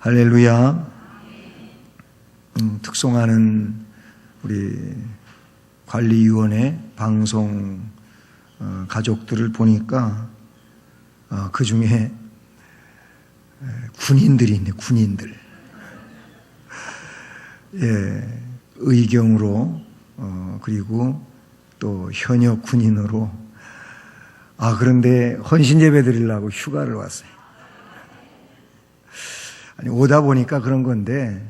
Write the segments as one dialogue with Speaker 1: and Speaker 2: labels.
Speaker 1: 할렐루야. 특송하는 우리 관리위원회 방송 가족들을 보니까 그 중에 군인들이 있네, 군인들. 예, 의경으로 그리고 또 현역 군인으로 그런데 헌신 예배 드리려고 휴가를 왔어요. 아니, 오다 보니까 그런 건데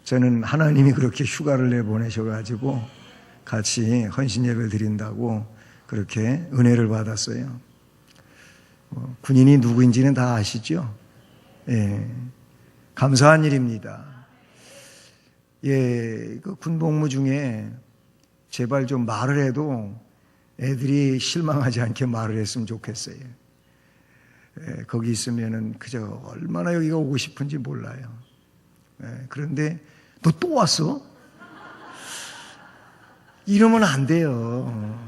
Speaker 1: 저는 하나님이 그렇게 휴가를 내보내셔가지고 같이 헌신 예배 드린다고 그렇게 은혜를 받았어요. 군인이 누구인지는 다 아시죠? 예, 감사한 일입니다. 예, 그 군복무 중에 제발 좀 말을 해도 애들이 실망하지 않게 말을 했으면 좋겠어요. 예, 거기 있으면은 그저 얼마나 여기가 오고 싶은지 몰라요. 예, 그런데 너 또 왔어? 이러면 안 돼요.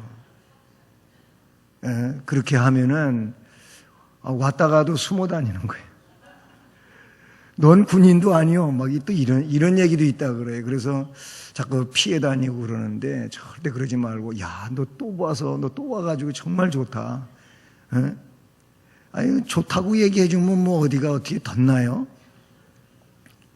Speaker 1: 예, 그렇게 하면은 왔다가도 숨어 다니는 거예요. 넌 군인도 아니요. 막 또 이런 얘기도 있다 그래요. 그래서 자꾸 피해 다니고 그러는데 절대 그러지 말고, 야, 너 또 와서, 너 또 와가지고 정말 좋다. 예? 아니, 좋다고 얘기해주면 뭐 어디가 어떻게 덧나요?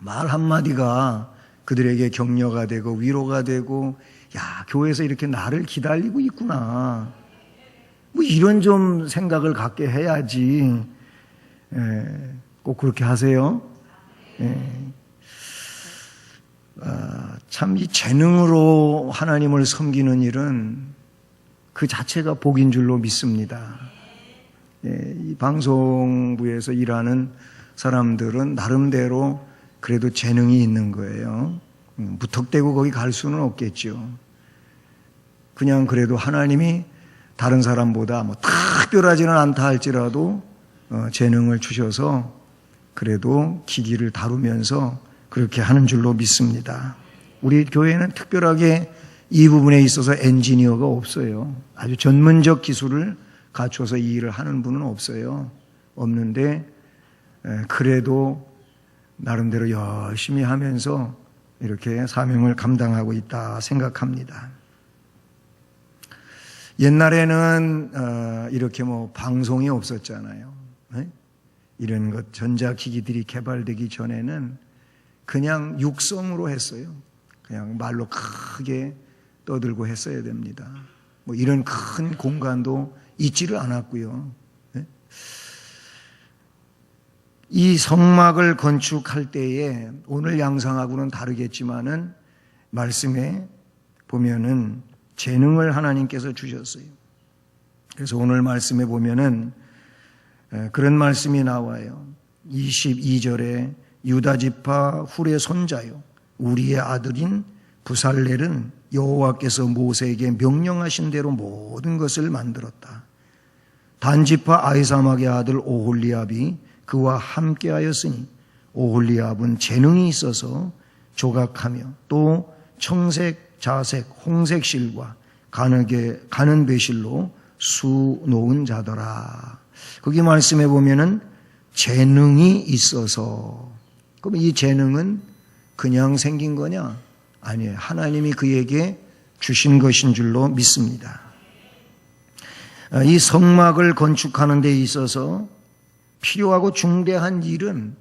Speaker 1: 말 한마디가 그들에게 격려가 되고 위로가 되고, 야, 교회에서 이렇게 나를 기다리고 있구나. 뭐 이런 좀 생각을 갖게 해야지. 예, 꼭 그렇게 하세요. 예. 참 이 재능으로 하나님을 섬기는 일은 그 자체가 복인 줄로 믿습니다. 예, 이 방송부에서 일하는 사람들은 나름대로 그래도 재능이 있는 거예요. 무턱대고 거기 갈 수는 없겠죠. 그냥 그래도 하나님이 다른 사람보다 뭐 특별하지는 않다 할지라도 재능을 주셔서 그래도 기기를 다루면서 그렇게 하는 줄로 믿습니다. 우리 교회는 특별하게 이 부분에 있어서 엔지니어가 없어요. 아주 전문적 기술을 갖춰서 이 일을 하는 분은 없어요. 없는데 그래도 나름대로 열심히 하면서 이렇게 사명을 감당하고 있다 생각합니다. 옛날에는 이렇게 뭐 방송이 없었잖아요. 이런 것 전자기기들이 개발되기 전에는 그냥 육성으로 했어요. 그냥 말로 크게 떠들고 했어야 됩니다. 뭐 이런 큰 공간도 있지를 않았고요. 이 성막을 건축할 때에 오늘 양상하고는 다르겠지만은 말씀에 보면은 재능을 하나님께서 주셨어요. 그래서 오늘 말씀에 보면은 그런 말씀이 나와요. 22절에 유다 지파 훌의 손자요 우리의 아들인 부살렐은 여호와께서 모세에게 명령하신 대로 모든 것을 만들었다. 단 지파 아히사막의 아들 오홀리압이 그와 함께하였으니 오홀리압은 재능이 있어서 조각하며 또 청색, 자색, 홍색 실과 가는 배실로 수 놓은 자더라. 거기 말씀해 보면은 재능이 있어서, 그럼 이 재능은 그냥 생긴 거냐? 아니에요. 하나님이 그에게 주신 것인 줄로 믿습니다. 이 성막을 건축하는 데 있어서 필요하고 중대한 일은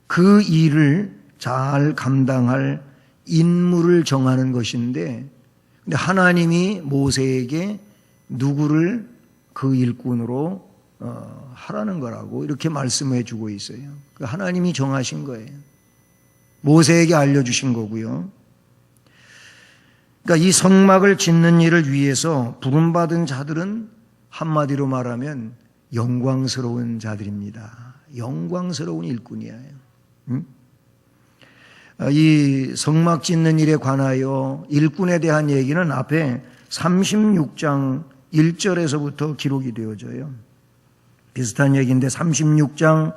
Speaker 1: 그 일을 잘 감당할 인물을 정하는 것인데, 근데 하나님이 모세에게 누구를 그 일꾼으로 하라는 거라고 이렇게 말씀해 주고 있어요. 하나님이 정하신 거예요. 모세에게 알려주신 거고요. 그러니까 이 성막을 짓는 일을 위해서 부름받은 자들은 한마디로 말하면 영광스러운 자들입니다. 영광스러운 일꾼이에요. 이 성막 짓는 일에 관하여 일꾼에 대한 얘기는 앞에 36장 1절에서부터 기록이 되어져요. 비슷한 얘기인데 36장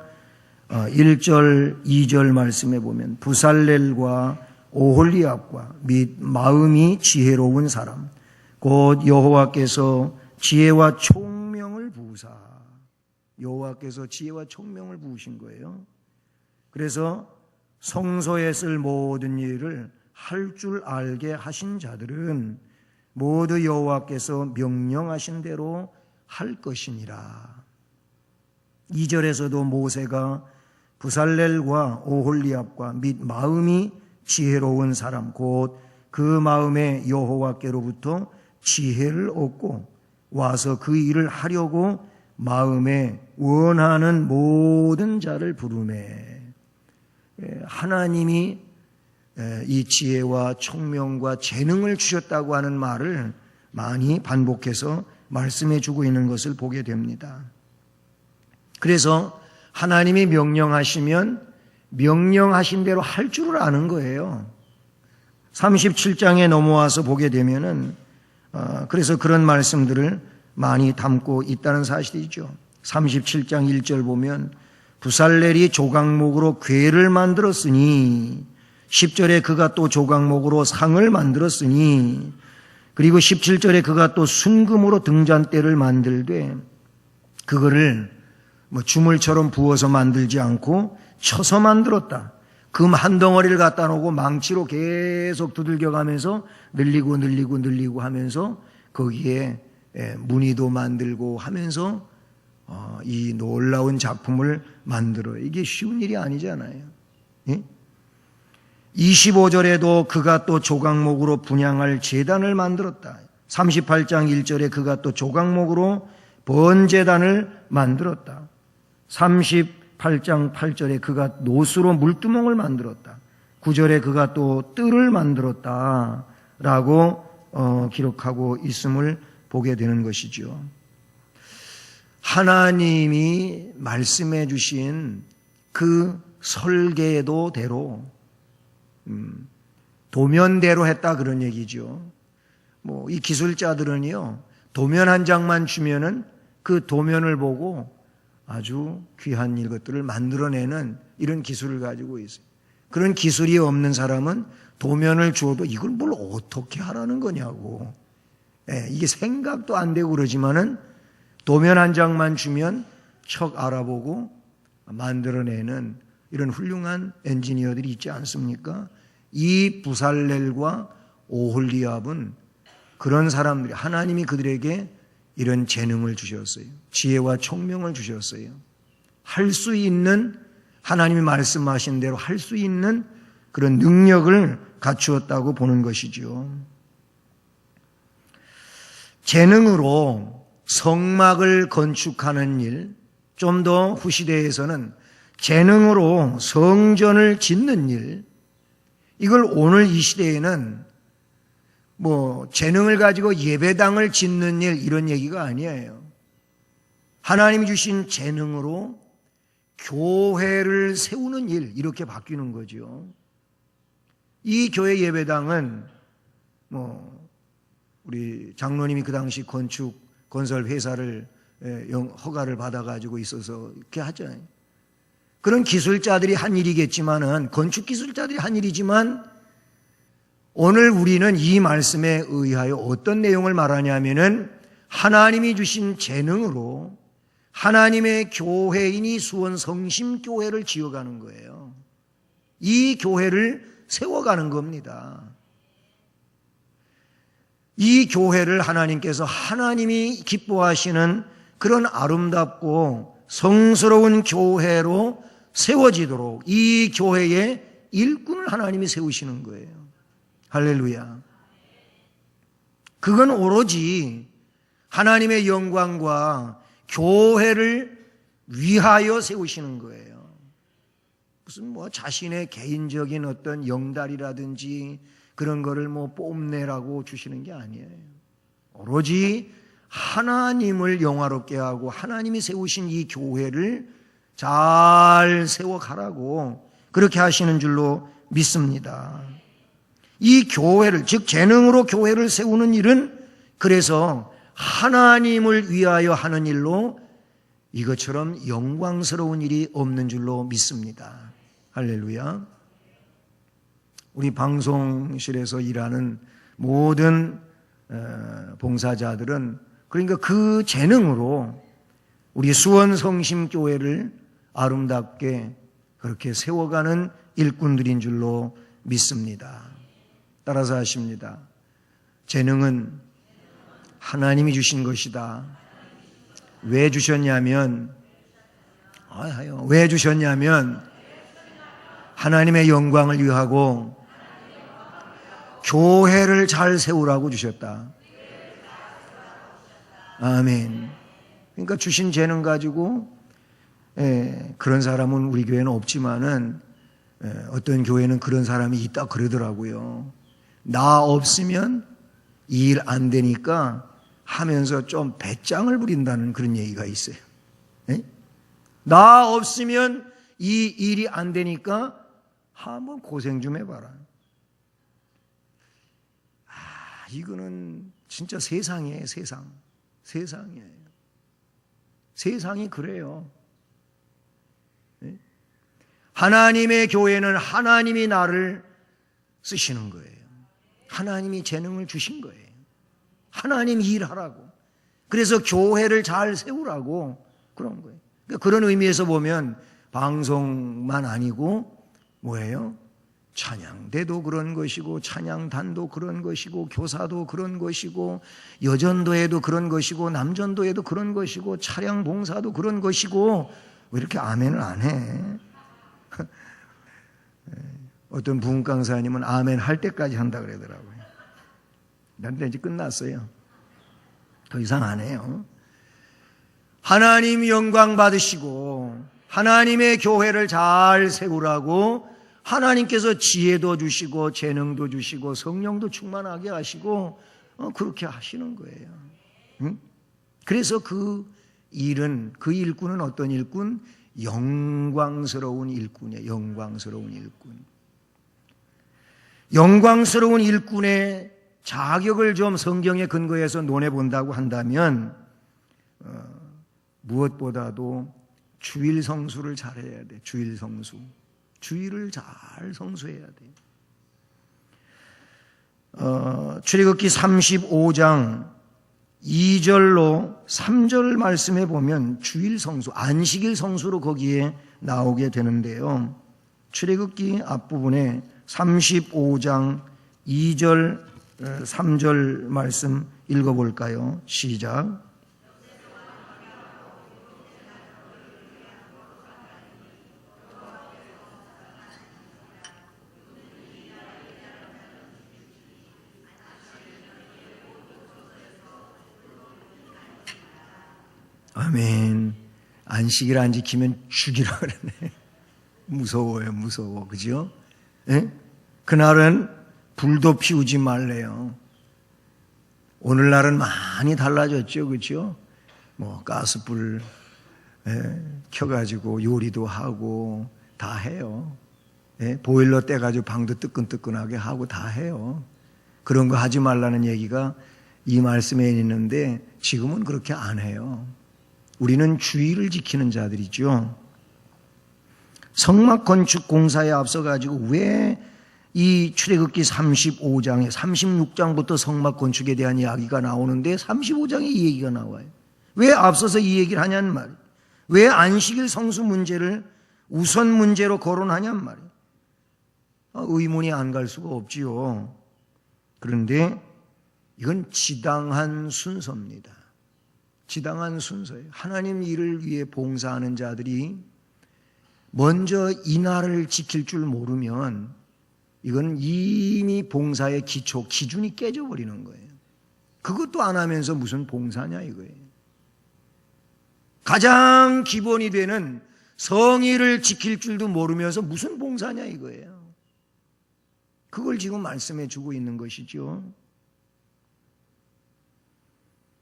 Speaker 1: 1절 2절 말씀에 보면 부살렐과 오홀리압과 및 마음이 지혜로운 사람 곧 여호와께서 지혜와 총명을 부으사, 여호와께서 지혜와 총명을 부으신 거예요. 그래서 성소에 쓸 모든 일을 할 줄 알게 하신 자들은 모두 여호와께서 명령하신 대로 할 것이니라. 2절에서도 모세가 부살렐과 오홀리압과 및 마음이 지혜로운 사람 곧 그 마음에 여호와께로부터 지혜를 얻고 와서 그 일을 하려고 마음에 원하는 모든 자를 부르매. 하나님이 이 지혜와 총명과 재능을 주셨다고 하는 말을 많이 반복해서 말씀해 주고 있는 것을 보게 됩니다. 그래서 하나님이 명령하시면 명령하신 대로 할 줄을 아는 거예요. 37장에 넘어와서 보게 되면은 그래서 그런 말씀들을 많이 담고 있다는 사실이죠. 37장 1절 보면 부살렐이 조각목으로 궤를 만들었으니 10절에 그가 또 조각목으로 상을 만들었으니 그리고 17절에 그가 또 순금으로 등잔대를 만들되 그거를 주물처럼 부어서 만들지 않고 쳐서 만들었다. 금 한 덩어리를 갖다 놓고 망치로 계속 두들겨가면서 늘리고 하면서 거기에 무늬도 만들고 하면서 이 놀라운 작품을 만들어요. 이게 쉬운 일이 아니잖아요. 25절에도 그가 또 조각목으로 분향할 제단을 만들었다. 38장 1절에 그가 또 조각목으로 번제단을 만들었다. 38장 8절에 그가 노수로 물두멍을 만들었다. 9절에 그가 또 뜰을 만들었다 라고 기록하고 있음을 보게 되는 것이죠. 하나님이 말씀해 주신 그 설계도대로 도면대로 했다 그런 얘기죠. 이 기술자들은요, 도면 한 장만 주면은 그 도면을 보고 아주 귀한 것들을 만들어내는 이런 기술을 가지고 있어요. 그런 기술이 없는 사람은 도면을 주어도 이걸 뭘 어떻게 하라는 거냐고. 이게 생각도 안 되고 그러지만은 도면 한 장만 주면 척 알아보고 만들어내는 이런 훌륭한 엔지니어들이 있지 않습니까? 이 부살렐과 오홀리압은 그런 사람들이 하나님이 그들에게 이런 재능을 주셨어요. 지혜와 총명을 주셨어요. 할 수 있는 하나님이 말씀하신 대로 할 수 있는 그런 능력을 갖추었다고 보는 것이죠. 재능으로 성막을 건축하는 일, 좀 더 후시대에서는 재능으로 성전을 짓는 일, 이걸 오늘 이 시대에는 재능을 가지고 예배당을 짓는 일 이런 얘기가 아니에요. 하나님이 주신 재능으로 교회를 세우는 일 이렇게 바뀌는 거죠. 이 교회 예배당은 우리 장로님이 그 당시 건설 회사를 허가를 받아가지고 있어서 이렇게 하잖아요. 그런 기술자들이 한 일이겠지만은 건축 기술자들이 한 일이지만 오늘 우리는 이 말씀에 의하여 어떤 내용을 말하냐면은 하나님이 주신 재능으로 하나님의 교회인이 수원 성심교회를 지어가는 거예요. 이 교회를 세워가는 겁니다. 이 교회를 하나님께서 하나님이 기뻐하시는 그런 아름답고 성스러운 교회로 세워지도록 이 교회의 일꾼을 하나님이 세우시는 거예요. 할렐루야. 그건 오로지 하나님의 영광과 교회를 위하여 세우시는 거예요. 무슨 자신의 개인적인 어떤 영달이라든지 그런 거를 뽐내라고 주시는 게 아니에요. 오로지 하나님을 영화롭게 하고 하나님이 세우신 이 교회를 잘 세워가라고 그렇게 하시는 줄로 믿습니다. 이 교회를, 즉 재능으로 교회를 세우는 일은 그래서 하나님을 위하여 하는 일로 이것처럼 영광스러운 일이 없는 줄로 믿습니다. 할렐루야. 우리 방송실에서 일하는 모든 봉사자들은 그러니까 그 재능으로 우리 수원 성심교회를 아름답게 그렇게 세워가는 일꾼들인 줄로 믿습니다. 따라서 하십니다. 재능은 하나님이 주신 것이다. 왜 주셨냐면 하나님의 영광을 위하고 교회를 잘 세우라고 주셨다. 아멘. 그러니까 주신 재능 가지고 그런 사람은 우리 교회는 없지만은 어떤 교회는 그런 사람이 있다 그러더라고요. 나 없으면 이 일 안 되니까 하면서 좀 배짱을 부린다는 그런 얘기가 있어요. 나 없으면 이 일이 안 되니까 한번 고생 좀 해봐라. 이거는 진짜 세상이에요. 세상이에요. 세상이 그래요. 하나님의 교회는 하나님이 나를 쓰시는 거예요. 하나님이 재능을 주신 거예요. 하나님 일하라고. 그래서 교회를 잘 세우라고 그런 거예요. 그러니까 그런 의미에서 보면 방송만 아니고 뭐예요? 찬양대도 그런 것이고 찬양단도 그런 것이고 교사도 그런 것이고 여전도에도 그런 것이고 남전도에도 그런 것이고 차량 봉사도 그런 것이고 왜 이렇게 아멘을 안 해? 어떤 부흥 강사님은 아멘 할 때까지 한다 그러더라고요. 근데 이제 끝났어요. 더 이상 안 해요. 하나님 영광 받으시고 하나님의 교회를 잘 세우라고 하나님께서 지혜도 주시고 재능도 주시고 성령도 충만하게 하시고 그렇게 하시는 거예요. 응? 그래서 그 일꾼은 어떤 일꾼? 영광스러운 일꾼이에요. 영광스러운 일꾼. 영광스러운 일꾼의 자격을 좀 성경에 근거해서 논해 본다고 한다면 무엇보다도 주일 성수를 잘해야 돼. 주일 성수. 주일을 잘 성수해야 돼. 출애굽기 35장 2절로 3절 말씀해 보면 주일 성수, 안식일 성수로 거기에 나오게 되는데요. 출애굽기 앞부분에 35장 2절 3절 말씀 읽어볼까요? 시작. 아멘. 안식일 안 지키면 죽이라 그러네. 무서워요, 무서워. 그죠? 예? 그날은 불도 피우지 말래요. 오늘날은 많이 달라졌죠, 그죠? 뭐, 가스불, 켜가지고 요리도 하고 다 해요. 예? 보일러 떼가지고 방도 뜨끈뜨끈하게 하고 다 해요. 그런 거 하지 말라는 얘기가 이 말씀에 있는데 지금은 그렇게 안 해요. 우리는 주의를 지키는 자들이죠. 성막 건축 공사에 앞서가지고 왜 이 출애굽기 35장에 36장부터 성막 건축에 대한 이야기가 나오는데 35장에 이 얘기가 나와요. 왜 앞서서 이 얘기를 하냐는 말이에요. 왜 안식일 성수 문제를 우선 문제로 거론하냐는 말이에요. 의문이 안 갈 수가 없지요. 그런데 이건 지당한 순서입니다. 지당한 순서예요. 하나님 일을 위해 봉사하는 자들이 먼저 이 날을 지킬 줄 모르면 이건 이미 봉사의 기초, 기준이 깨져버리는 거예요. 그것도 안 하면서 무슨 봉사냐 이거예요. 가장 기본이 되는 성의를 지킬 줄도 모르면서 무슨 봉사냐 이거예요. 그걸 지금 말씀해 주고 있는 것이죠.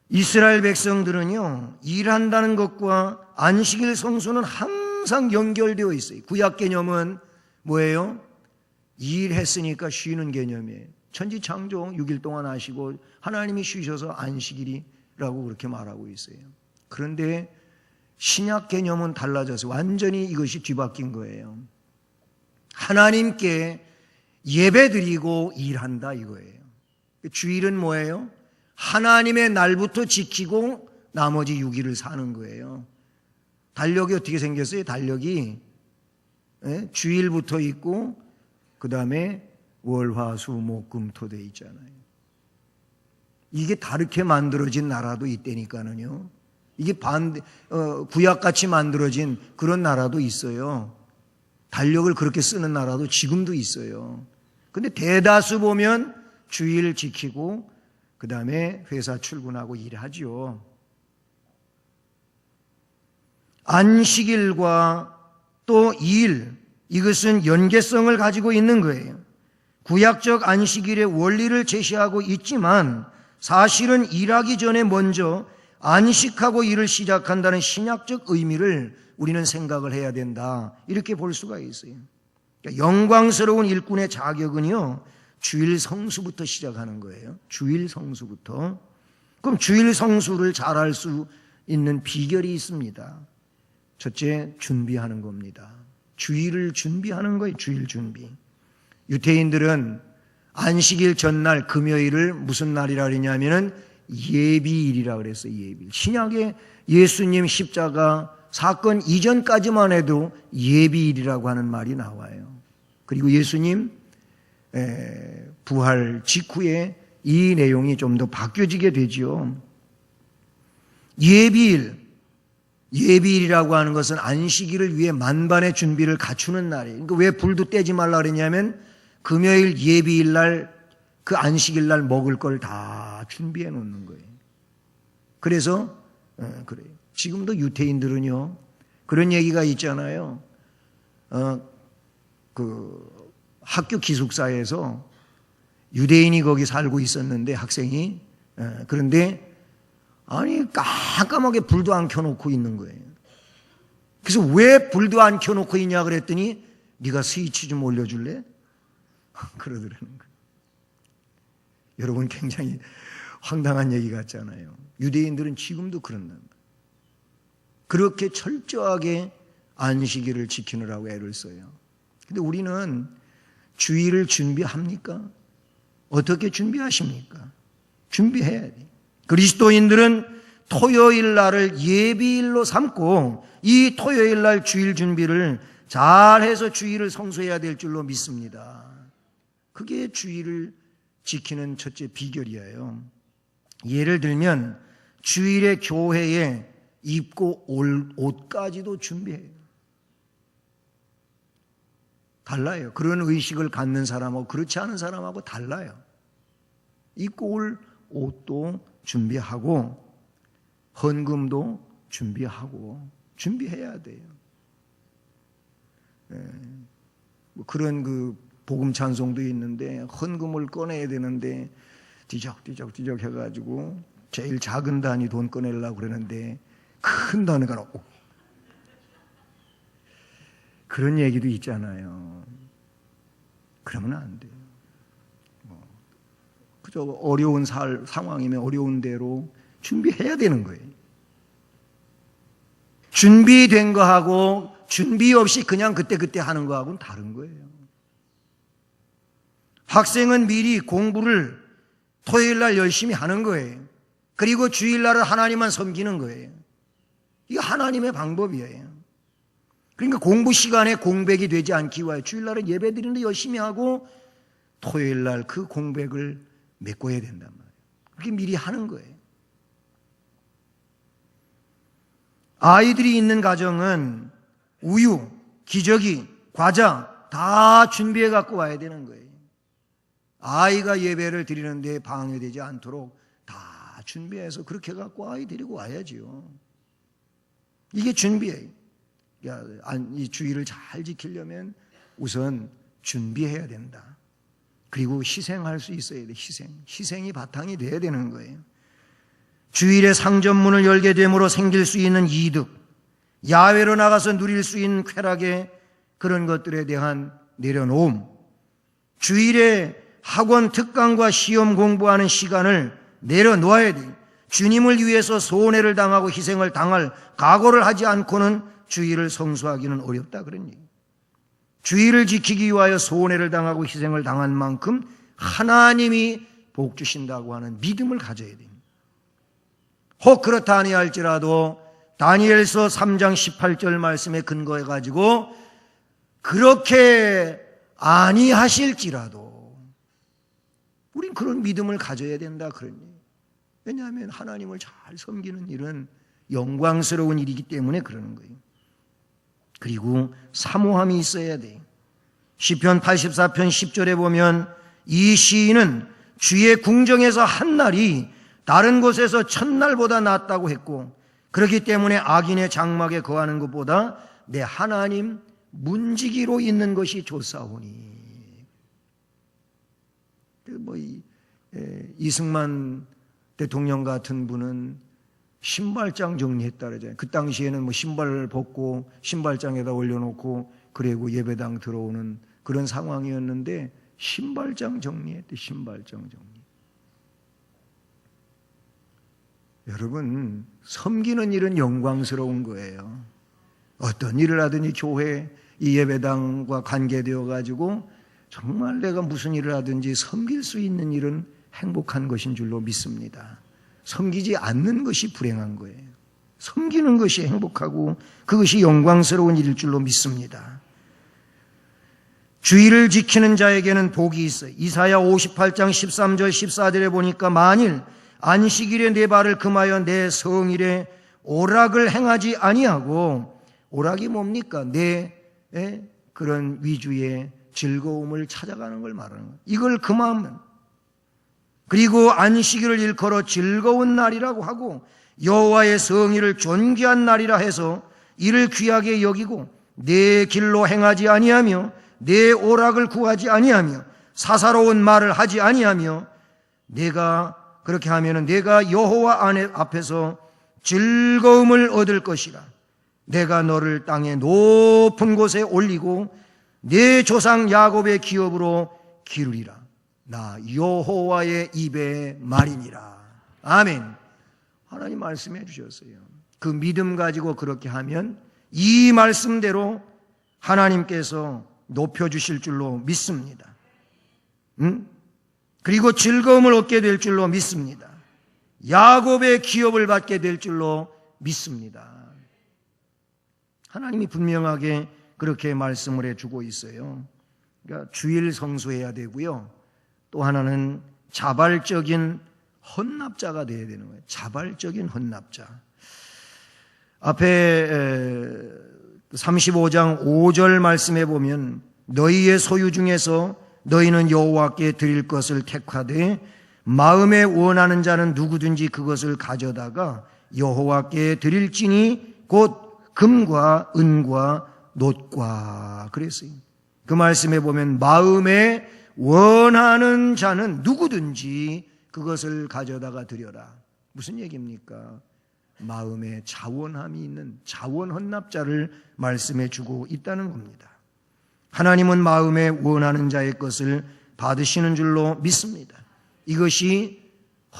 Speaker 1: 이스라엘 백성들은요, 일한다는 것과 안식일 성수는 항상 연결되어 있어요. 구약 개념은 뭐예요? 일했으니까 쉬는 개념이에요. 천지창조 6일 동안 하시고 하나님이 쉬셔서 안식일이라고 그렇게 말하고 있어요. 그런데 신약 개념은 달라져서 완전히 이것이 뒤바뀐 거예요. 하나님께 예배드리고 일한다 이거예요. 주일은 뭐예요? 하나님의 날부터 지키고 나머지 6일을 사는 거예요. 달력이 어떻게 생겼어요? 달력이 주일부터 있고 그 다음에 월, 화, 수, 목, 금, 토 돼 있잖아요. 이게 다르게 만들어진 나라도 있다니까는요. 이게 구약같이 만들어진 그런 나라도 있어요. 달력을 그렇게 쓰는 나라도 지금도 있어요. 근데 대다수 보면 주일 지키고 그 다음에 회사 출근하고 일하죠. 안식일과 또 이일, 이것은 연계성을 가지고 있는 거예요. 구약적 안식일의 원리를 제시하고 있지만 사실은 일하기 전에 먼저 안식하고 일을 시작한다는 신약적 의미를 우리는 생각을 해야 된다. 이렇게 볼 수가 있어요. 그러니까 영광스러운 일꾼의 자격은요, 주일 성수부터 시작하는 거예요. 주일 성수부터. 그럼 주일 성수를 잘할 수 있는 비결이 있습니다. 첫째, 준비하는 겁니다. 주일을 준비하는 거예요. 주일 준비. 유대인들은 안식일 전날 금요일을 무슨 날이라 그러냐면은 예비일이라 그랬어요. 예비일. 신약에 예수님 십자가 사건 이전까지만 해도 예비일이라고 하는 말이 나와요. 그리고 예수님 부활 직후에 이 내용이 좀 더 바뀌어지게 되죠. 예비일이라고 하는 것은 안식일을 위해 만반의 준비를 갖추는 날이에요. 그러니까 왜 불도 떼지 말라 그랬냐면 금요일 예비일 날, 그 안식일 날 먹을 걸 다 준비해 놓는 거예요. 그래서 그래요. 지금도 유대인들은요, 그런 얘기가 있잖아요. 그 학교 기숙사에서 유대인이 거기 살고 있었는데 학생이, 그런데 아니 깜깜하게 불도 안 켜놓고 있는 거예요. 그래서 왜 불도 안 켜놓고 있냐 그랬더니 네가 스위치 좀 올려줄래? 그러더라는 거예요. 여러분, 굉장히 황당한 얘기 같잖아요. 유대인들은 지금도 그런다. 그렇게 철저하게 안식일을 지키느라고 애를 써요. 근데 우리는 주일을 준비합니까? 어떻게 준비하십니까? 준비해야 돼. 그리스도인들은 토요일 날을 예비일로 삼고 이 토요일 날 주일 준비를 잘해서 주일을 성수해야 될 줄로 믿습니다. 그게 주일을 지키는 첫째 비결이에요. 예를 들면 주일에 교회에 입고 올 옷까지도 준비해요. 달라요. 그런 의식을 갖는 사람하고 그렇지 않은 사람하고 달라요. 입고 올 옷도 준비하고 헌금도 준비하고 준비해야 돼요. 뭐 그런 그 복음 찬송도 있는데 헌금을 꺼내야 되는데 뒤적뒤적 해가지고 제일 작은 단위 돈 꺼내려고 그러는데 큰 단위가 나오고 그런 얘기도 있잖아요. 그러면 안 돼요. 그저 어려운 상황이면 어려운 대로 준비해야 되는 거예요. 준비된 거하고 준비 없이 그냥 그때 하는 거하고는 다른 거예요. 학생은 미리 공부를 토요일 날 열심히 하는 거예요. 그리고 주일 날은 하나님만 섬기는 거예요. 이게 하나님의 방법이에요. 그러니까 공부 시간에 공백이 되지 않기 위하여 주일 날은 예배 드리는데 열심히 하고 토요일 날 그 공백을 메꿔야 된단 말이에요. 그렇게 미리 하는 거예요. 아이들이 있는 가정은 우유, 기저귀, 과자 다 준비해 갖고 와야 되는 거예요. 아이가 예배를 드리는데 방해되지 않도록 다 준비해서 그렇게 갖고 아이 데리고 와야지요. 이게 준비예요. 이 주의를 잘 지키려면 우선 준비해야 된다. 그리고 희생할 수 있어야 돼. 희생이 바탕이 돼야 되는 거예요. 주일에 상점문을 열게 됨으로 생길 수 있는 이득, 야외로 나가서 누릴 수 있는 쾌락의 그런 것들에 대한 내려놓음, 주일에 학원 특강과 시험 공부하는 시간을 내려놓아야 돼. 주님을 위해서 손해를 당하고 희생을 당할 각오를 하지 않고는 주일을 성수하기는 어렵다 그런 얘기. 주일을 지키기 위하여 손해를 당하고 희생을 당한 만큼 하나님이 복 주신다고 하는 믿음을 가져야 됩니다. 혹 그렇다 아니할지라도 다니엘서 3장 18절 말씀에 근거해 가지고 그렇게 아니하실지라도 우린 그런 믿음을 가져야 된다 그러니. 왜냐하면 하나님을 잘 섬기는 일은 영광스러운 일이기 때문에 그러는 거예요. 그리고 사모함이 있어야 돼요. 시편 84편 10절에 보면 이 시인은 주의 궁정에서 한 날이 다른 곳에서 첫날보다 낫다고 했고, 그렇기 때문에 악인의 장막에 거하는 것보다 내 하나님 문지기로 있는 것이 좋사오니. 이승만 대통령 같은 분은 신발장 정리했다 그러잖아요. 그 당시에는 신발을 벗고 신발장에다 올려놓고 그리고 예배당 들어오는 그런 상황이었는데 신발장 정리했대. 신발장 정리. 여러분, 섬기는 일은 영광스러운 거예요. 어떤 일을 하든지 교회 이 예배당과 관계되어 가지고 정말 내가 무슨 일을 하든지 섬길 수 있는 일은 행복한 것인 줄로 믿습니다. 섬기지 않는 것이 불행한 거예요. 섬기는 것이 행복하고 그것이 영광스러운 일일 줄로 믿습니다. 주의를 지키는 자에게는 복이 있어요. 이사야 58장 13절 14절에 보니까 만일 안식일에 내 발을 금하여 내 성일에 오락을 행하지 아니하고, 오락이 뭡니까? 내 그런 위주의 즐거움을 찾아가는 걸 말하는 거예요. 이걸 금하면, 그리고 안식일을 일컬어 즐거운 날이라고 하고 여호와의 성일을 존귀한 날이라 해서 이를 귀하게 여기고 내 길로 행하지 아니하며 내 오락을 구하지 아니하며 사사로운 말을 하지 아니하며, 내가 그렇게 하면은 내가 여호와 앞에서 즐거움을 얻을 것이라. 내가 너를 땅의 높은 곳에 올리고 내 조상 야곱의 기업으로 기르리라. 나 여호와의 입의 말이니라. 아멘. 하나님 말씀해 주셨어요. 그 믿음 가지고 그렇게 하면 이 말씀대로 하나님께서 높여주실 줄로 믿습니다. 그리고 즐거움을 얻게 될 줄로 믿습니다. 야곱의 기업을 받게 될 줄로 믿습니다. 하나님이 분명하게 그렇게 말씀을 해주고 있어요. 그러니까 주일 성수해야 되고요. 또 하나는 자발적인 헌납자가 되어야 되는 거예요. 자발적인 헌납자. 앞에 35장 5절 말씀해 보면 너희의 소유 중에서 너희는 여호와께 드릴 것을 택하되 마음에 원하는 자는 누구든지 그것을 가져다가 여호와께 드릴지니 곧 금과 은과 놋과 그랬어요. 그 말씀에 보면 마음에 원하는 자는 누구든지 그것을 가져다가 드려라. 무슨 얘기입니까? 마음에 자원함이 있는 자원 헌납자를 말씀해 주고 있다는 겁니다. 하나님은 마음에 원하는 자의 것을 받으시는 줄로 믿습니다. 이것이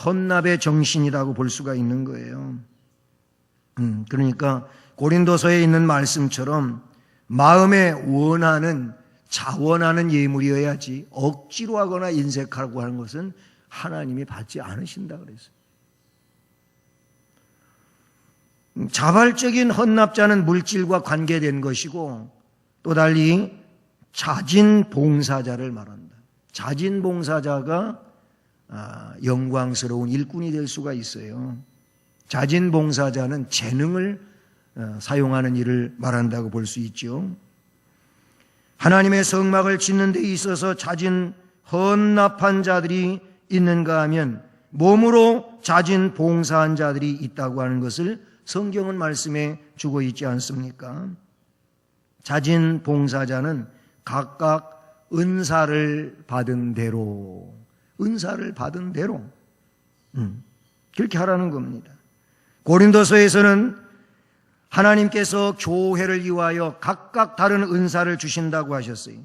Speaker 1: 헌납의 정신이라고 볼 수가 있는 거예요. 그러니까 고린도서에 있는 말씀처럼 마음에 원하는 자원하는 예물이어야지 억지로 하거나 인색하고 하는 것은 하나님이 받지 않으신다 그랬어요. 자발적인 헌납자는 물질과 관계된 것이고, 또 달리 자진봉사자를 말한다. 자진봉사자가 영광스러운 일꾼이 될 수가 있어요. 자진봉사자는 재능을 사용하는 일을 말한다고 볼 수 있죠. 하나님의 성막을 짓는 데 있어서 자진 헌납한 자들이 있는가 하면 몸으로 자진 봉사한 자들이 있다고 하는 것을 성경은 말씀해 주고 있지 않습니까? 자진 봉사자는 각각 은사를 받은 대로 그렇게 하라는 겁니다. 고린도서에서는 하나님께서 교회를 위하여 각각 다른 은사를 주신다고 하셨어요.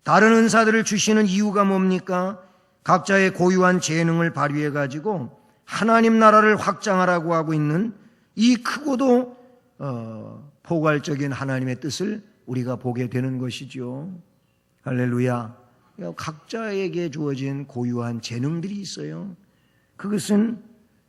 Speaker 1: 다른 은사들을 주시는 이유가 뭡니까? 각자의 고유한 재능을 발휘해 가지고 하나님 나라를 확장하라고 하고 있는 이 크고도 포괄적인 하나님의 뜻을 우리가 보게 되는 것이죠. 할렐루야. 각자에게 주어진 고유한 재능들이 있어요. 그것은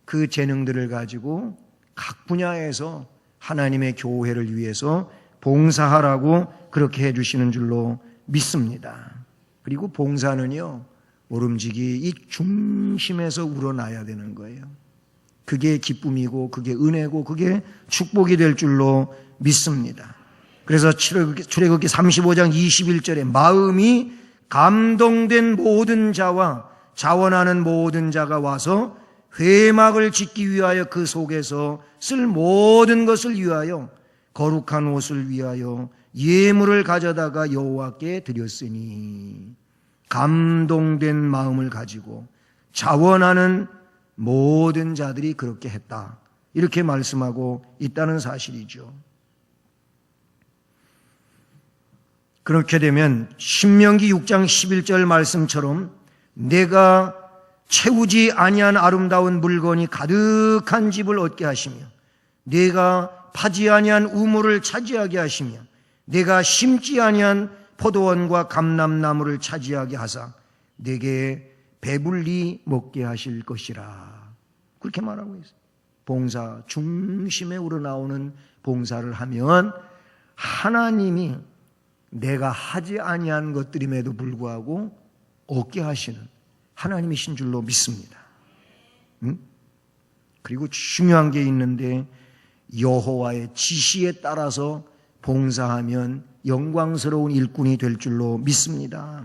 Speaker 1: 그 재능들을 가지고 각 분야에서 하나님의 교회를 위해서 봉사하라고 그렇게 해주시는 줄로 믿습니다. 그리고 봉사는요, 모름지기 이 중심에서 우러나야 되는 거예요. 그게 기쁨이고 그게 은혜고 그게 축복이 될 줄로 믿습니다. 그래서 출애굽기 35장 21절에 마음이 감동된 모든 자와 자원하는 모든 자가 와서 회막을 짓기 위하여 그 속에서 쓸 모든 것을 위하여 거룩한 옷을 위하여 예물을 가져다가 여호와께 드렸으니, 감동된 마음을 가지고 자원하는 모든 자들이 그렇게 했다, 이렇게 말씀하고 있다는 사실이죠. 그렇게 되면 신명기 6장 11절 말씀처럼 내가 채우지 아니한 아름다운 물건이 가득한 집을 얻게 하시며 내가 파지 아니한 우물을 차지하게 하시며 내가 심지 아니한 포도원과 감람나무를 차지하게 하사 내게 배불리 먹게 하실 것이라, 그렇게 말하고 있어요. 봉사 중심에 우러나오는 봉사를 하면 하나님이 내가 하지 아니한 것들임에도 불구하고 얻게 하시는 하나님이신 줄로 믿습니다. 그리고 중요한 게 있는데, 여호와의 지시에 따라서 봉사하면 영광스러운 일꾼이 될 줄로 믿습니다.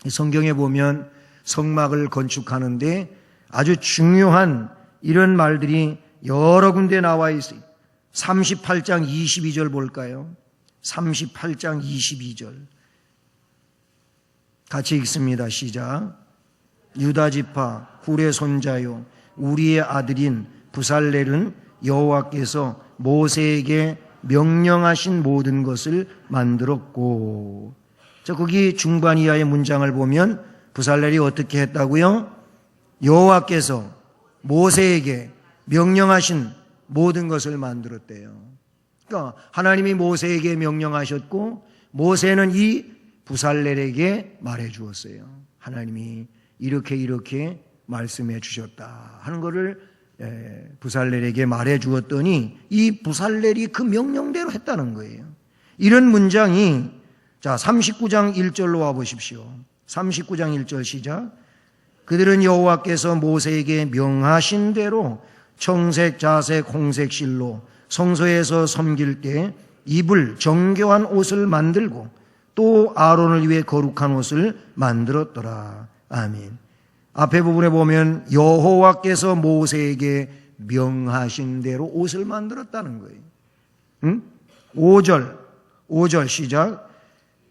Speaker 1: 성경에 보면 성막을 건축하는데 아주 중요한 이런 말들이 여러 군데 나와 있어요. 38장 22절 볼까요? 38장 22절 같이 읽습니다. 시작. 유다 지파 훌의 손자요 우리의 아들인 부살렐은 여호와께서 모세에게 명령하신 모든 것을 만들었고, 거기 중반 이하의 문장을 보면 부살렐이 어떻게 했다고요? 여호와께서 모세에게 명령하신 모든 것을 만들었대요. 그러니까 하나님이 모세에게 명령하셨고 모세는 이 부살렐에게 말해 주었어요. 하나님이 이렇게 말씀해 주셨다 하는 것을 부살렐에게 말해 주었더니 이 부살렐이 그 명령대로 했다는 거예요. 이런 문장이, 자 39장 1절로 와 보십시오. 39장 1절 시작. 그들은 여호와께서 모세에게 명하신 대로 청색, 자색, 홍색 실로 성소에서 섬길 때 입을 정교한 옷을 만들고 또 아론을 위해 거룩한 옷을 만들었더라. 아멘. 앞에 부분에 보면 여호와께서 모세에게 명하신 대로 옷을 만들었다는 거예요. 5절 시작.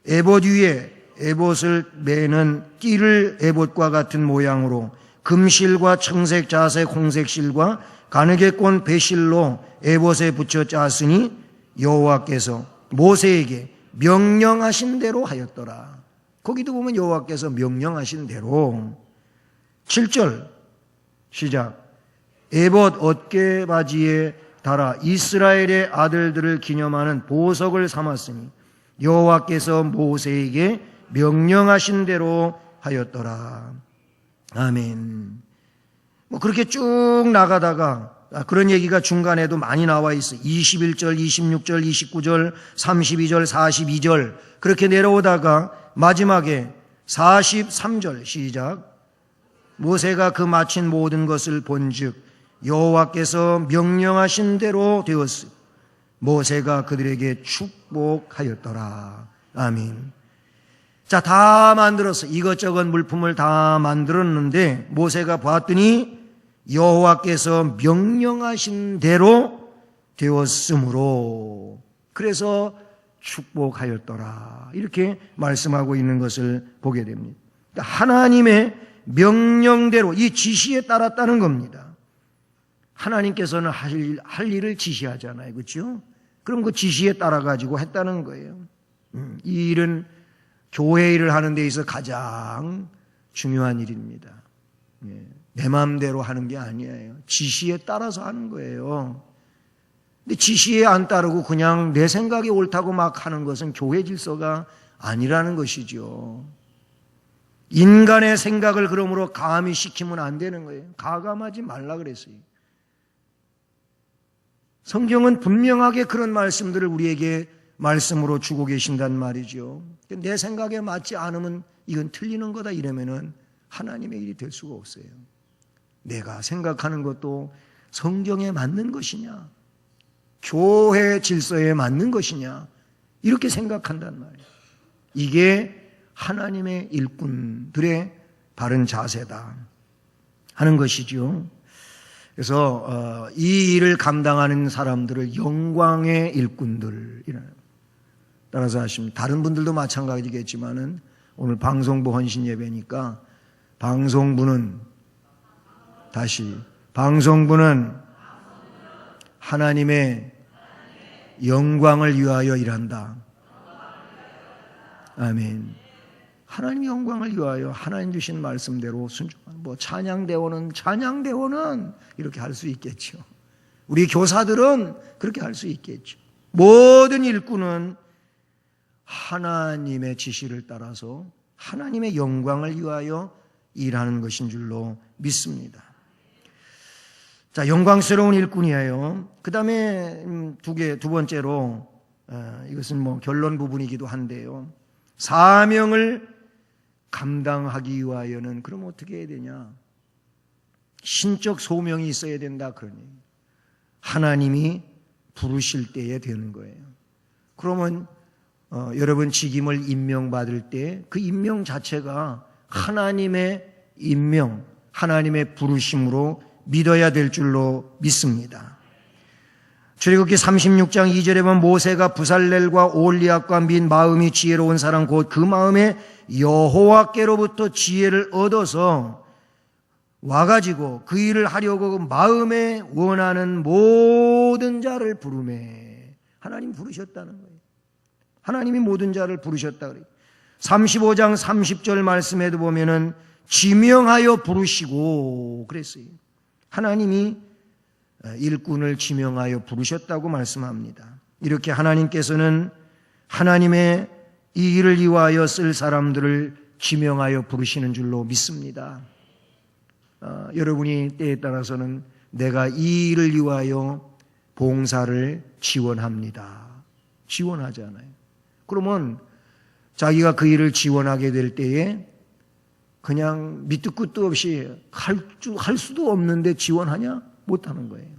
Speaker 1: 에봇 위에 에봇을 매는 띠를 에봇과 같은 모양으로 금실과 청색, 자색, 홍색 실과 가느게꼰 배실로 에봇에 붙여 짰으니 여호와께서 모세에게 명령하신 대로 하였더라. 거기도 보면 여호와께서 명령하신 대로. 7절 시작. 에봇 어깨바지에 달아 이스라엘의 아들들을 기념하는 보석을 삼았으니 여호와께서 모세에게 명령하신 대로 하였더라. 아멘. 그렇게 쭉 나가다가 그런 얘기가 중간에도 많이 나와 있어요. 21절, 26절, 29절, 32절, 42절 그렇게 내려오다가 마지막에 43절 시작. 모세가 그 마친 모든 것을 본즉 여호와께서 명령하신 대로 되었으니 모세가 그들에게 축복하였더라. 아멘. 자, 다 만들었어. 이것저것 물품을 다 만들었는데 모세가 봤더니 여호와께서 명령하신 대로 되었으므로 그래서 축복하였더라. 이렇게 말씀하고 있는 것을 보게 됩니다. 하나님의 명령대로 이 지시에 따랐다는 겁니다. 하나님께서는 할 일을 지시하잖아요. 그렇죠? 그럼 그 지시에 따라 가지고 했다는 거예요. 이 일은 교회 일을 하는 데 있어서 가장 중요한 일입니다. 내 마음대로 하는 게 아니에요. 지시에 따라서 하는 거예요. 근데 지시에 안 따르고 그냥 내 생각이 옳다고 막 하는 것은 교회 질서가 아니라는 것이죠. 인간의 생각을 그러므로 가미시키면 안 되는 거예요. 가감하지 말라 그랬어요. 성경은 분명하게 그런 말씀들을 우리에게 말씀으로 주고 계신단 말이죠. 내 생각에 맞지 않으면 이건 틀리는 거다 이러면은 하나님의 일이 될 수가 없어요. 내가 생각하는 것도 성경에 맞는 것이냐, 교회 질서에 맞는 것이냐, 이렇게 생각한단 말이에요. 이게 하나님의 일꾼들의 바른 자세다 하는 것이죠. 그래서 이 일을 감당하는 사람들을 영광의 일꾼들이라는, 따라서 하시면 다른 분들도 마찬가지겠지만은 오늘 방송부 헌신 예배니까 방송부는 하나님의 영광을 위하여 일한다. 아멘. 하나님 영광을 위하여 하나님 주신 말씀대로 순종한, 찬양대원은 이렇게 할 수 있겠죠. 우리 교사들은 그렇게 할 수 있겠죠. 모든 일꾼은 하나님의 지시를 따라서 하나님의 영광을 위하여 일하는 것인 줄로 믿습니다. 자, 영광스러운 일꾼이에요. 그 다음에 두 번째로, 이것은 결론 부분이기도 한데요. 사명을 감당하기 위하여는 그럼 어떻게 해야 되냐? 신적 소명이 있어야 된다, 그러니 하나님이 부르실 때에 되는 거예요. 그러면 여러분 직임을 임명받을 때 그 임명 자체가 하나님의 임명, 하나님의 부르심으로 믿어야 될 줄로 믿습니다. 출애굽기 36장 2절에 보면 모세가 부살렐과 올리압과 및 마음이 지혜로운 사람 곧 그 마음에 여호와께로부터 지혜를 얻어서 와가지고 그 일을 하려고 마음에 원하는 모든 자를 부르매. 하나님 부르셨다는 거예요. 하나님이 모든 자를 부르셨다 그래요. 35장 30절 말씀에도 보면은 지명하여 부르시고 그랬어요. 하나님이 일꾼을 지명하여 부르셨다고 말씀합니다. 이렇게 하나님께서는 하나님의 이 일을 위하여 쓸 사람들을 지명하여 부르시는 줄로 믿습니다. 여러분이 때에 따라서는 내가 이 일을 위하여 봉사를 지원합니다. 지원하잖아요. 그러면 자기가 그 일을 지원하게 될 때에 그냥 밑도 끝도 없이 할 수도 없는데 지원하냐? 못하는 거예요.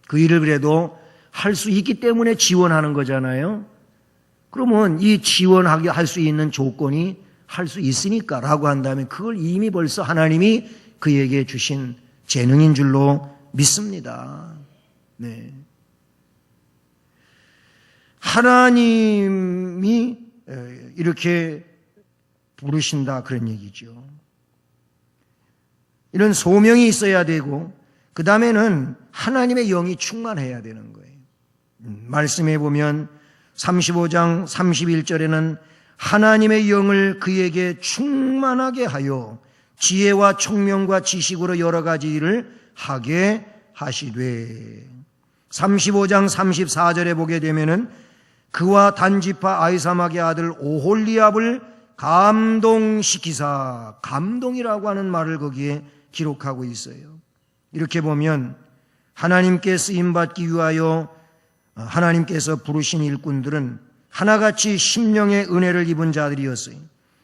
Speaker 1: 그 일을 그래도 할 수 있기 때문에 지원하는 거잖아요. 그러면 이 지원하게 할 수 있는 조건이 할 수 있으니까 라고 한다면 그걸 이미 벌써 하나님이 그에게 주신 재능인 줄로 믿습니다. 네. 하나님이 이렇게 부르신다 그런 얘기죠. 이런 소명이 있어야 되고 그 다음에는 하나님의 영이 충만해야 되는 거예요. 말씀해 보면 35장 31절에는 하나님의 영을 그에게 충만하게 하여 지혜와 총명과 지식으로 여러 가지 일을 하게 하시되 35장 34절에 보게 되면은 그와 단지파 아이사막의 아들 오홀리압을 감동시키사, 감동이라고 하는 말을 거기에 기록하고 있어요. 이렇게 보면 하나님께 쓰임받기 위하여 하나님께서 부르신 일꾼들은 하나같이 심령의 은혜를 입은 자들이었어요.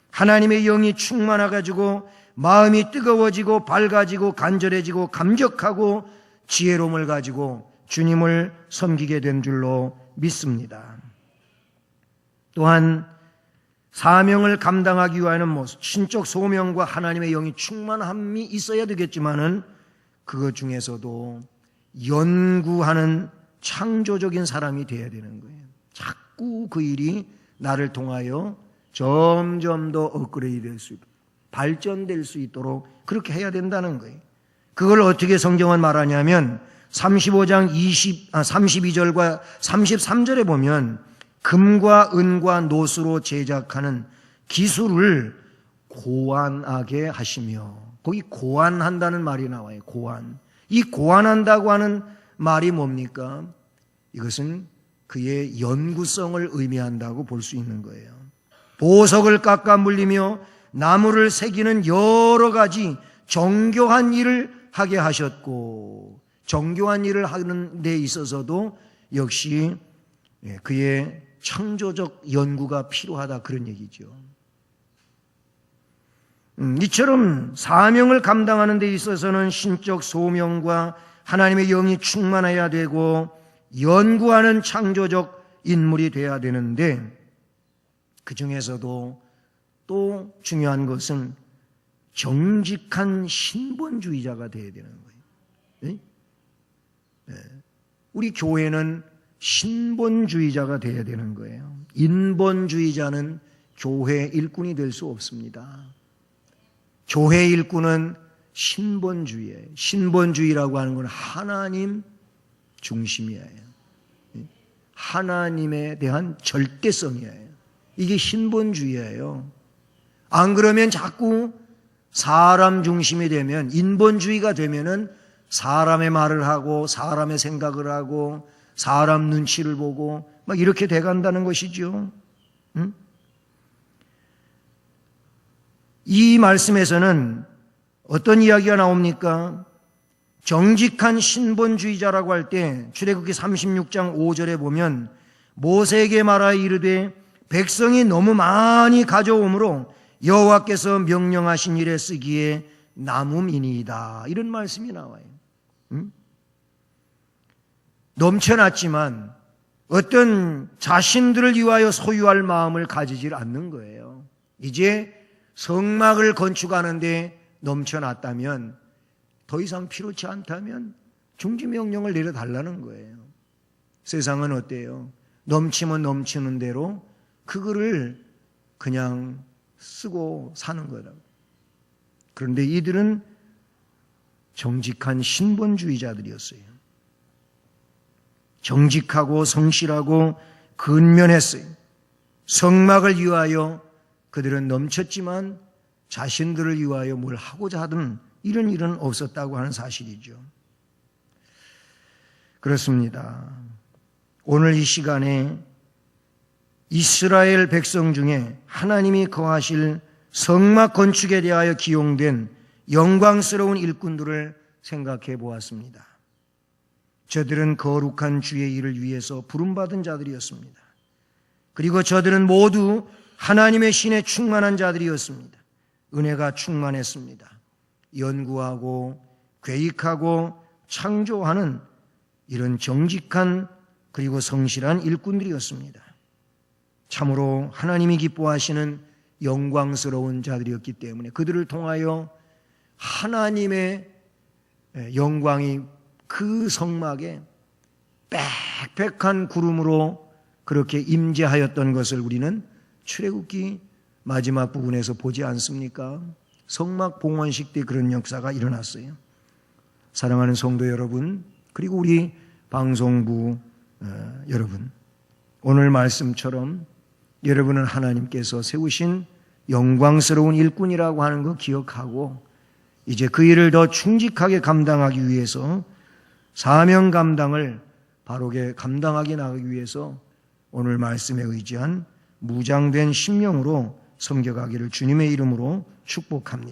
Speaker 1: 하나님의 영이 충만해가지고 마음이 뜨거워지고 밝아지고 간절해지고 감격하고 지혜로움을 가지고 주님을 섬기게 된 줄로 믿습니다. 또한 사명을 감당하기 위하여는 신적 소명과 하나님의 영이 충만함이 있어야 되겠지만은 그것 중에서도 연구하는 창조적인 사람이 되어야 되는 거예요. 자꾸 그 일이 나를 통하여 점점 더 업그레이드 될 수 있도록 발전될 수 있도록 그렇게 해야 된다는 거예요. 그걸 어떻게 성경은 말하냐면 35장 32절과 33절에 보면 금과 은과 노수로 제작하는 기술을 고안하게 하시며, 거기 고안한다는 말이 나와요. 고안. 이 고안한다고 하는 말이 뭡니까? 이것은 그의 연구성을 의미한다고 볼 수 있는 거예요. 보석을 깎아 물리며 나무를 새기는 여러 가지 정교한 일을 하게 하셨고, 정교한 일을 하는 데 있어서도 역시 그의 창조적 연구가 필요하다 그런 얘기죠. 이처럼 사명을 감당하는 데 있어서는 신적 소명과 하나님의 영이 충만해야 되고 연구하는 창조적 인물이 돼야 되는데 그 중에서도 또 중요한 것은 정직한 신본주의자가 돼야 되는 거예요. 우리 교회는 신본주의자가 돼야 되는 거예요. 인본주의자는 교회 일꾼이 될 수 없습니다. 교회 일꾼은 신본주의예요. 신본주의라고 하는 건 하나님 중심이에요. 하나님에 대한 절대성이에요. 이게 신본주의예요. 안 그러면 자꾸 사람 중심이 되면, 인본주의가 되면은 사람의 말을 하고 사람의 생각을 하고 사람 눈치를 보고 막 이렇게 돼간다는 것이죠. 이 말씀에서는 어떤 이야기가 나옵니까? 정직한 신본주의자라고 할 때 출애굽기 36장 5절에 보면 모세에게 말하여 이르되 백성이 너무 많이 가져오므로 여호와께서 명령하신 일에 쓰기에 남음이니이다. 이런 말씀이 나와요. 넘쳐났지만 어떤 자신들을 위하여 소유할 마음을 가지질 않는 거예요. 이제 성막을 건축하는데 넘쳐났다면, 더 이상 필요치 않다면 중지명령을 내려달라는 거예요. 세상은 어때요? 넘치면 넘치는 대로 그거를 그냥 쓰고 사는 거다. 그런데 이들은 정직한 신본주의자들이었어요. 정직하고 성실하고 근면했어요. 성막을 위하여 그들은 넘쳤지만 자신들을 위하여 뭘 하고자 하든 이런 일은 없었다고 하는 사실이죠. 그렇습니다. 오늘 이 시간에 이스라엘 백성 중에 하나님이 거하실 성막 건축에 대하여 기용된 영광스러운 일꾼들을 생각해 보았습니다. 저들은 거룩한 주의 일을 위해서 부름받은 자들이었습니다. 그리고 저들은 모두 하나님의 신에 충만한 자들이었습니다. 은혜가 충만했습니다. 연구하고 계획하고 창조하는 이런 정직한 그리고 성실한 일꾼들이었습니다. 참으로 하나님이 기뻐하시는 영광스러운 자들이었기 때문에 그들을 통하여 하나님의 영광이 그 성막에 빽빽한 구름으로 그렇게 임재하였던 것을 우리는 출애굽기 마지막 부분에서 보지 않습니까? 성막 봉헌식 때 그런 역사가 일어났어요. 사랑하는 성도 여러분, 그리고 우리 방송부 여러분, 오늘 말씀처럼 여러분은 하나님께서 세우신 영광스러운 일꾼이라고 하는 거 기억하고 이제 그 일을 더 충직하게 감당하기 위해서 사명 감당을 바르게 감당하게 나가기 위해서 오늘 말씀에 의지한 무장된 심령으로 섬겨가기를 주님의 이름으로 축복합니다.